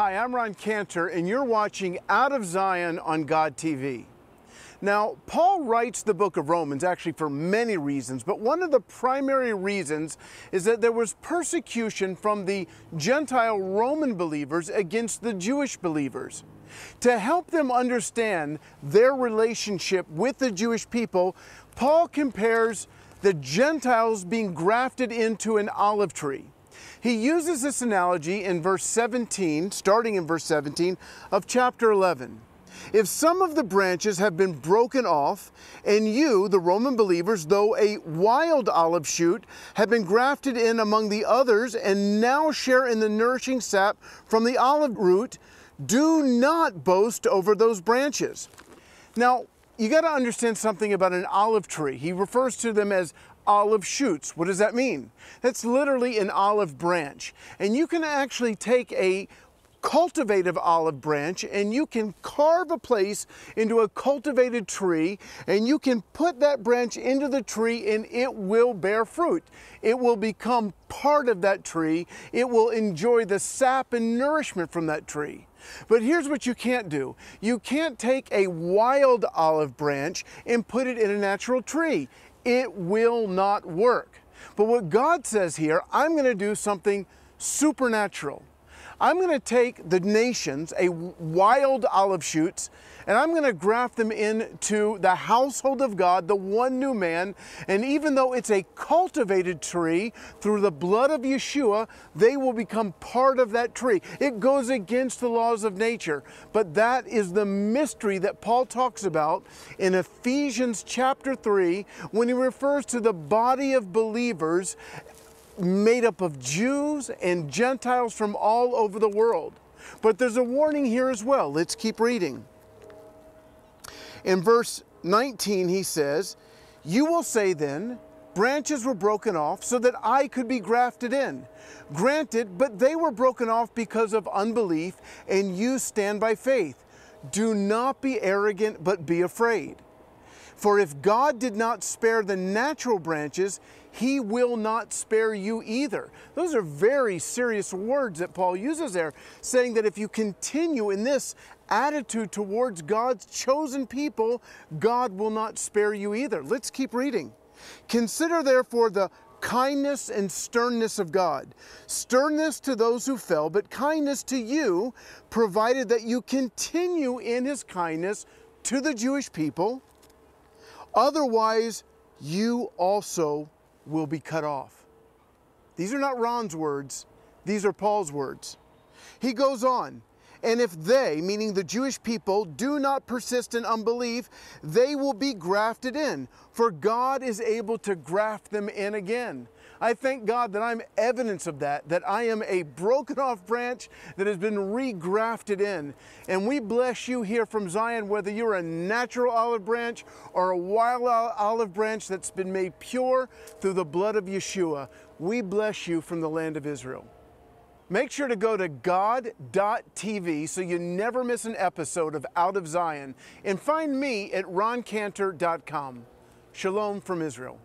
Hi, I'm Ron Cantor, and you're watching Out of Zion on God TV. Now, Paul writes the book of Romans actually for many reasons, but one of the primary reasons is that there was persecution from the Gentile Roman believers against the Jewish believers. To help them understand their relationship with the Jewish people, Paul compares the Gentiles being grafted into an olive tree. He uses this analogy in verse 17, starting in verse 17 of chapter 11. If some of the branches have been broken off, and you, the Roman believers, though a wild olive shoot, have been grafted in among the others and now share in the nourishing sap from the olive root, do not boast over those branches. Now, you got to understand something about an olive tree. He refers to them as olive shoots. What does that mean? That's literally an olive branch. And you can actually take a cultivated olive branch and you can carve a place into a cultivated tree, and you can put that branch into the tree and it will bear fruit. It will become part of that tree. It will enjoy the sap and nourishment from that tree. But here's what you can't do. You can't take a wild olive branch and put it in a natural tree. It will not work. But what God says here, I'm going to do something supernatural. I'm going to take the nations, wild olive shoots, and I'm going to graft them into the household of God, the one new man. And even though it's a cultivated tree, through the blood of Yeshua, they will become part of that tree. It goes against the laws of nature. But that is the mystery that Paul talks about in Ephesians chapter 3, when he refers to the body of believers made up of Jews and Gentiles from all over the world. But there's a warning here as well. Let's keep reading. In verse 19, he says, "You will say then, branches were broken off so that I could be grafted in. Granted, but they were broken off because of unbelief, and you stand by faith. Do not be arrogant, but be afraid. For if God did not spare the natural branches, He will not spare you either." Those are very serious words that Paul uses there, saying that if you continue in this attitude towards God's chosen people, God will not spare you either. Let's keep reading. "Consider therefore the kindness and sternness of God. Sternness to those who fell, but kindness to you, provided that you continue in His kindness to the Jewish people. Otherwise, you also will be cut off." These are not Ron's words. These are Paul's words. He goes on, "And if they," meaning the Jewish people, "do not persist in unbelief, they will be grafted in, for God is able to graft them in again." I thank God that I'm evidence of that I am a broken off branch that has been regrafted in. And we bless you here from Zion, whether you're a natural olive branch or a wild olive branch that's been made pure through the blood of Yeshua. We bless you from the land of Israel. Make sure to go to God.tv so you never miss an episode of Out of Zion, and find me at roncantor.com. Shalom from Israel.